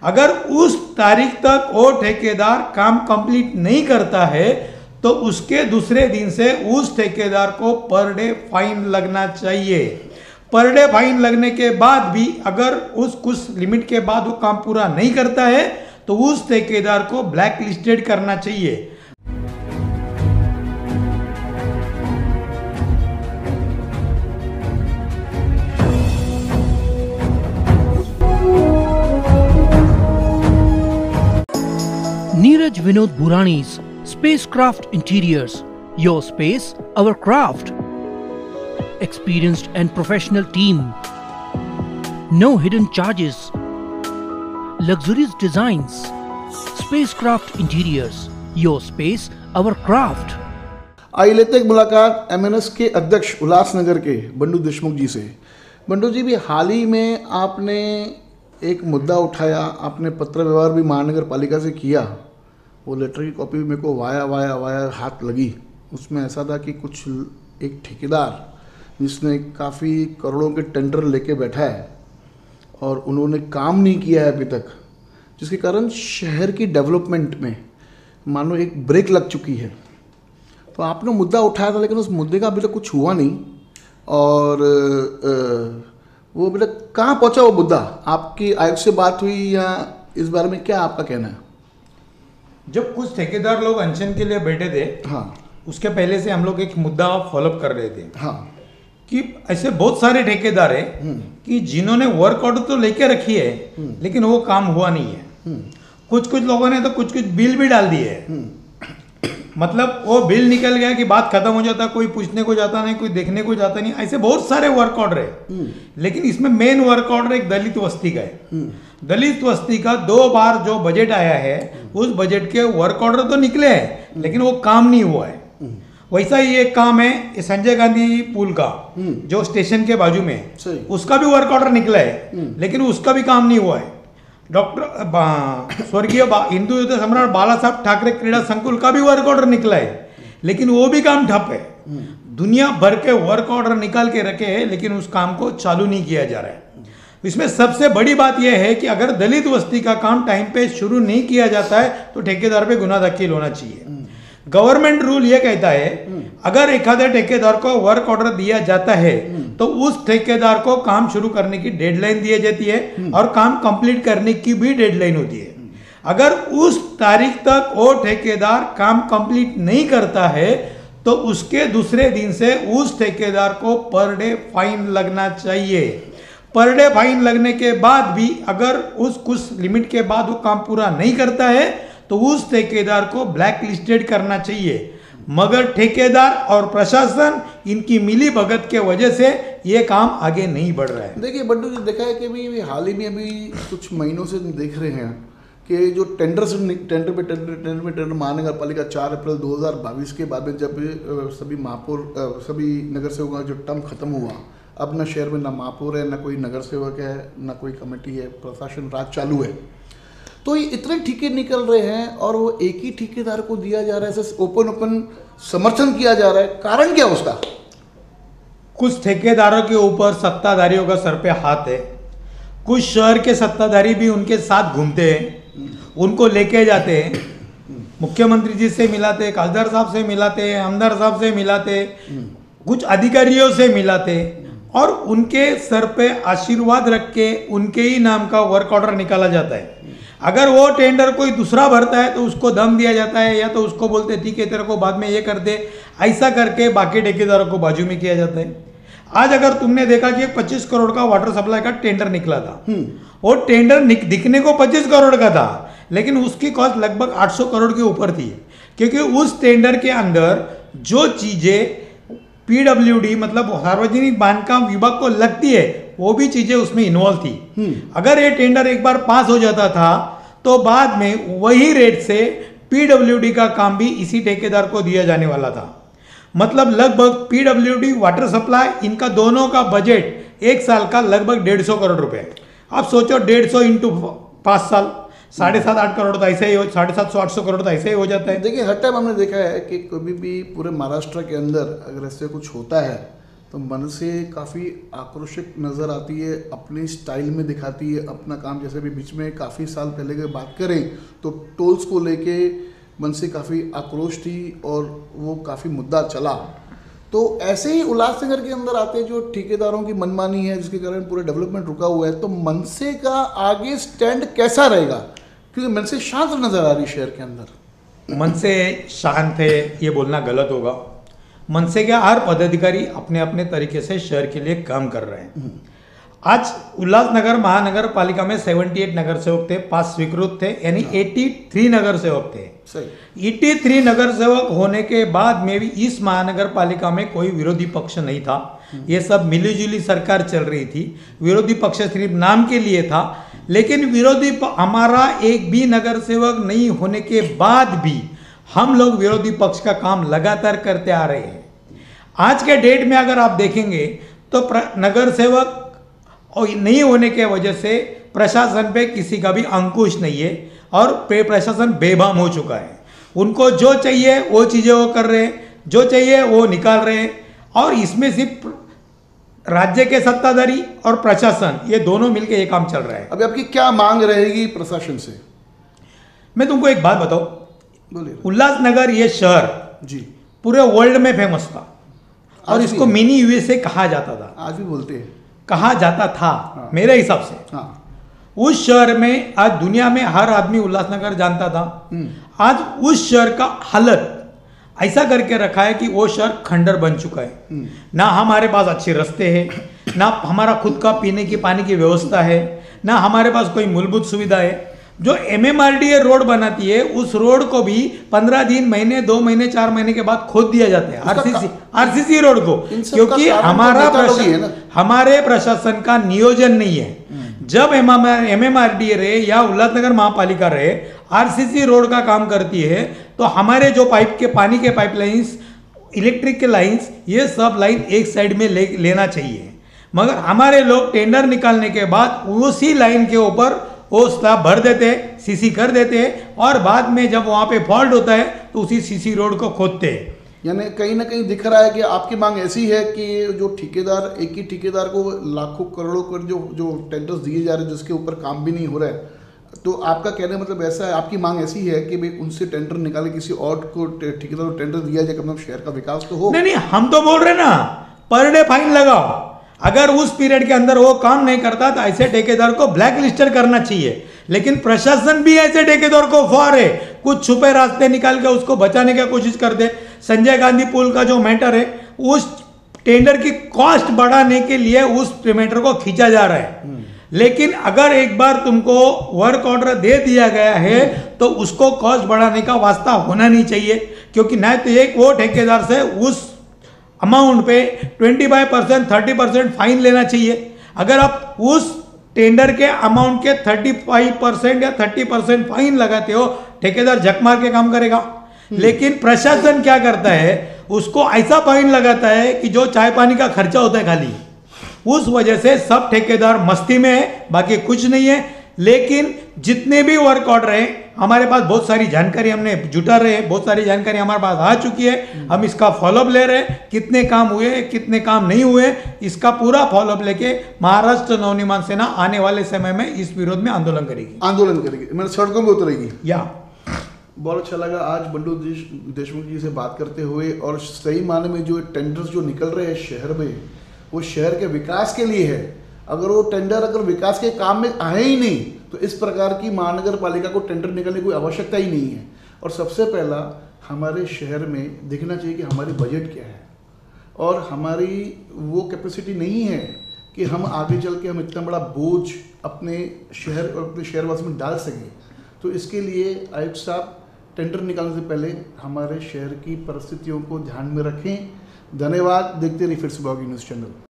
अगर उस तारीख तक वो ठेकेदार काम कंप्लीट नहीं करता है तो उसके दूसरे दिन से उस ठेकेदार को पर डे फाइन लगना चाहिए। पर डे फाइन लगने के बाद भी अगर उस कुछ लिमिट के बाद वो काम पूरा नहीं करता है तो उस ठेकेदार को ब्लैक लिस्टेड करना चाहिए। Neeraj Vinod Burani's Spacecraft Interiors. Your space, our craft. Experienced and professional team. No hidden charges. Luxurious designs. Spacecraft Interiors. Your space, our craft. आइए लेते हैं एक मुलाकात MNS के अध्यक्ष उल्लासनगर के बंडू देशमुख जी से। बंडू जी, भी हाल ही में आपने एक मुद्दा उठाया, आपने पत्र व्यवहार भी महानगर पालिका से किया। वो लेटर की कॉपी मेरे को वाया हाथ लगी। उसमें ऐसा था कि कुछ एक ठेकेदार जिसने काफ़ी करोड़ों के टेंडर लेके बैठा है और उन्होंने काम नहीं किया है अभी तक, जिसके कारण शहर की डेवलपमेंट में मानो एक ब्रेक लग चुकी है। तो आपने मुद्दा उठाया था, लेकिन उस मुद्दे का अभी तक कुछ हुआ नहीं। और वो अभी तक कहाँ पहुँचा वो मुद्दा? आपकी आयुक्त से बात हुई या इस बारे में क्या आपका कहना है? जब कुछ ठेकेदार लोग अनशन के लिए बैठे थे, हाँ, उसके पहले से हम लोग एक मुद्दा फॉलोअप कर रहे थे। हाँ, कि ऐसे बहुत सारे ठेकेदार हैं कि जिन्होंने वर्क ऑर्डर तो लेके रखी है लेकिन वो काम हुआ नहीं है। कुछ लोगों ने तो कुछ बिल भी डाल दिए है। मतलब वो बिल निकल गया कि बात खत्म हो जाता, कोई पूछने को जाता नहीं, कोई देखने को जाता नहीं। ऐसे बहुत सारे वर्क ऑर्डर है। लेकिन इसमें मेन वर्क ऑर्डर एक दलित वस्ती का है। दलित वस्ती का 2 बार जो बजट आया है, उस बजट के वर्क ऑर्डर तो निकले हैं लेकिन वो काम नहीं हुआ है। वैसा ही एक काम है संजय गांधी पुल का, जो स्टेशन के बाजू में, उसका भी वर्क ऑर्डर निकला है लेकिन उसका भी काम नहीं हुआ है। डॉक्टर स्वर्गीय हिंदू युद्ध सम्राट बाला साहब ठाकरे क्रीड़ा संकुल का भी वर्क ऑर्डर निकला है लेकिन वो भी काम ठप है। दुनिया भर के वर्क ऑर्डर निकाल के रखे हैं लेकिन उस काम को चालू नहीं किया जा रहा है। इसमें सबसे बड़ी बात यह है कि अगर दलित वस्ती का काम टाइम पे शुरू नहीं किया जाता है तो ठेकेदार पे गुनाह दाखिल होना चाहिए। गवर्नमेंट रूल ये कहता है अगर एक आधे ठेकेदार को वर्क ऑर्डर दिया जाता है तो उस ठेकेदार को काम शुरू करने की डेडलाइन दी जाती है और काम कंप्लीट करने की भी डेडलाइन होती है। अगर उस तारीख तक वो ठेकेदार काम कंप्लीट नहीं करता है तो उसके दूसरे दिन से उस ठेकेदार को पर डे फाइन लगना चाहिए। पर डे फाइन लगने के बाद भी अगर उस कुछ लिमिट के बाद वो काम पूरा नहीं करता है तो उस ठेकेदार को ब्लैक लिस्टेड करना चाहिए। मगर ठेकेदार और प्रशासन इनकी मिली भगत के वजह से ये काम आगे नहीं बढ़ रहा है। देखिए बंडू जी, देखा है कि अभी हाल ही में अभी कुछ महीनों से देख रहे हैं कि जो टेंडर महानगर पालिका 4 अप्रैल 2022 के बाद में जब सभी नगर सेवकों का जो टर्म खत्म हुआ, अब न शहर में ना महापौर है, ना कोई नगर सेवक है, ना कोई कमेटी है, प्रशासन राज चालू है। तो ये इतने ठेके निकल रहे हैं और वो एक ही ठेकेदार को दिया जा रहा है, ओपन समर्थन किया जा रहा है। कारण क्या उसका? कुछ ठेकेदारों के ऊपर सत्ताधारियों का सर पे हाथ है। कुछ शहर के सत्ताधारी भी उनके साथ घूमते हैं, उनको लेके जाते हैं, मुख्यमंत्री जी से मिलाते, काजदार साहब से मिलाते, आमदार साहब से मिलाते, कुछ अधिकारियों से मिलाते और उनके सर पे आशीर्वाद रख के उनके ही नाम का वर्क ऑर्डर निकाला जाता है। अगर वो टेंडर कोई दूसरा भरता है तो उसको दम दिया जाता है या तो उसको बोलते ठीक है तेरे को बाद में ये कर दे, ऐसा करके बाकी ठेकेदारों को बाजू में किया जाता है। आज अगर तुमने देखा कि 25 करोड़ का वाटर सप्लाई का टेंडर निकला था, वो टेंडर दिखने को 25 करोड़ का था लेकिन उसकी कॉस्ट लगभग 800 करोड़ के ऊपर थी, क्योंकि उस टेंडर के अंदर जो चीजें PWD मतलब सार्वजनिक बांधकाम विभाग को लगती है वो भी चीजें उसमें इन्वॉल्व थी। अगर ये टेंडर एक बार पास हो जाता था तो बाद में वही रेट से PWD का काम भी इसी ठेकेदार को दिया जाने वाला था। मतलब लगभग PWD वाटर सप्लाई इनका दोनों का बजट एक साल का लगभग 150 करोड़ रुपए। आप सोचो 150 इंटू 5 साल 7.5-8 करोड़ तो ऐसे ही 750-800 करोड़ तो ऐसे ही हो जाता है। देखिए हर टाइम हमने देखा है कि कभी भी पूरे महाराष्ट्र के अंदर अगर ऐसे कुछ होता है तो मनसे काफ़ी आक्रोशित नज़र आती है, अपनी स्टाइल में दिखाती है अपना काम। जैसे भी बीच में काफ़ी साल पहले की बात करें तो टोल्स को लेके मनसे काफ़ी आक्रोश थी और वो काफ़ी मुद्दा चला। तो ऐसे ही उल्लासनगर के अंदर आते जो ठेकेदारों की मनमानी है जिसके कारण पूरा डेवलपमेंट रुका हुआ है, तो मनसे का आगे स्टैंड कैसा रहेगा? क्योंकि मनसे शांत नज़र आ रही शहर के अंदर। मनसे शांत है ये बोलना गलत होगा। मनसे के हर पदाधिकारी अपने अपने तरीके से शहर के लिए काम कर रहे हैं। आज उल्लासनगर महानगर पालिका में 78 नगर सेवक थे, 5 स्वीकृत थे, यानी 83 नगर सेवक थे। सही। 83 नगर सेवक होने के बाद में भी इस महानगर पालिका में कोई विरोधी पक्ष नहीं था। ये सब मिलीजुली सरकार चल रही थी। विरोधी पक्ष सिर्फ नाम के लिए था, लेकिन हमारा एक भी नगर सेवक नहीं होने के बाद भी हम लोग विरोधी पक्ष का काम लगातार करते आ रहे हैं। आज के डेट में अगर आप देखेंगे तो नगर सेवक और नहीं होने के वजह से प्रशासन पे किसी का भी अंकुश नहीं है और प्रशासन बेबाम हो चुका है। उनको जो चाहिए वो चीज़ें वो कर रहे हैं, जो चाहिए वो निकाल रहे हैं। और इसमें सिर्फ राज्य के सत्ताधारी और प्रशासन ये दोनों मिलकर ये काम चल रहा है। अभी आपकी क्या मांग रहेगी प्रशासन से? मैं तुमको एक बात बताऊं, बोलिए। उल्लासनगर ये शहर जी पूरे वर्ल्ड में फेमस था और आज इसको भी है। मिनी यूएसए कहा जाता था, आज भी बोलते हैं। कहा जाता था। हाँ। मेरे हिसाब से हाँ। उस शहर में आज दुनिया में हर आदमी उल्लासनगर जानता था। आज उस शहर का हालत ऐसा करके रखा है कि वो शहर खंडर बन चुका है। ना हमारे पास अच्छे रास्ते हैं, ना हमारा खुद का पीने की पानी की व्यवस्था है, ना हमारे पास कोई मूलभूत सुविधा है। जो MMRDA रोड बनाती है उस रोड को भी 15 दिन, महीने, 2 महीने, 4 महीने के बाद खोद दिया जाता है RCC रोड को, क्योंकि हमारे प्रशासन का नियोजन नहीं है। जब MMRDA रहे या उल्लासनगर महापालिका रहे RCC रोड का काम करती है तो हमारे जो पाइप के पानी के पाइपलाइंस, इलेक्ट्रिक के लाइंस, ये सब लाइन एक साइड में लेना चाहिए। मगर हमारे लोग टेंडर निकालने के बाद उसी लाइन के ऊपर वो स्लैब भर देते हैं, सीसी कर देते हैं और बाद में जब वहाँ पे फॉल्ट होता है तो उसी सीसी रोड को खोदते हैं। यानी कहीं ना कहीं दिख रहा है कि आपकी मांग ऐसी है कि जो ठेकेदार, एक ही ठेकेदार को लाखों करोड़ों कर जो टेंडर्स दिए जा रहे हैं जिसके ऊपर काम भी नहीं हो रहा है, तो आपका कहने मतलब ऐसा है, आपकी मांग ऐसी है कि भाई उनसे टेंडर निकाले, किसी और को ठेकेदार को टेंडर दिया जाए, मतलब शहर का विकास तो हो। नहीं, हम तो बोल रहे ना पर डे फाइन लगाओ। अगर उस पीरियड के अंदर वो काम नहीं करता तो ऐसे ठेकेदार को ब्लैक लिस्टेड करना चाहिए। लेकिन प्रशासन भी ऐसे ठेकेदार को फॉर है, कुछ छुपे रास्ते निकाल के उसको बचाने की कोशिश कर दे। संजय गांधी पुल का जो मैटर है, उस टेंडर की कॉस्ट बढ़ाने के लिए उस मैटर को खींचा जा रहा है। लेकिन अगर एक बार तुमको वर्क ऑर्डर दे दिया गया है तो उसको कॉस्ट बढ़ाने का वास्ता होना नहीं चाहिए, क्योंकि नहीं तो एक वो ठेकेदार से उस अमाउंट पे 25%, 30% फाइन लेना चाहिए। अगर आप उस टेंडर के अमाउंट के 35% या 30% फाइन लगाते हो, ठेकेदार झक मार के काम करेगा। लेकिन प्रशासन क्या करता है, उसको ऐसा फाइन लगाता है कि जो चाय पानी का खर्चा होता है खाली, उस वजह से सब ठेकेदार मस्ती में है, बाकी कुछ नहीं है। लेकिन जितने भी वर्क ऑर्डर है, हमारे पास बहुत सारी जानकारी हमने जुटा रहे हैं, बहुत सारी जानकारी हमारे पास आ चुकी है। हम इसका फॉलोअप ले रहे हैं, कितने काम हुए, कितने काम नहीं हुए, इसका पूरा फॉलोअप लेके महाराष्ट्र नवनिर्माण सेना आने वाले समय में इस विरोध में आंदोलन करेगी। मतलब सड़कों में उतरेगी। या बहुत अच्छा लगा आज बंडू देशमुख जी से बात करते हुए, और सही माने में जो टेंडर्स जो निकल रहे हैं शहर में, वो शहर के विकास के लिए है। अगर वो टेंडर अगर विकास के काम में आए ही नहीं तो इस प्रकार की महानगर पालिका को टेंडर निकालने की कोई आवश्यकता ही नहीं है। और सबसे पहला हमारे शहर में देखना चाहिए कि हमारी बजट क्या है, और हमारी वो कैपेसिटी नहीं है कि हम आगे चल के हम इतना बड़ा बोझ अपने शहर और अपने शहरवासी में डाल सकें। तो इसके लिए आयुक्त साहब टेंडर निकालने से पहले हमारे शहर की परिस्थितियों को ध्यान में रखें। धन्यवाद। देखते रहिए फिर से ब्लॉगिंग न्यूज़ चैनल।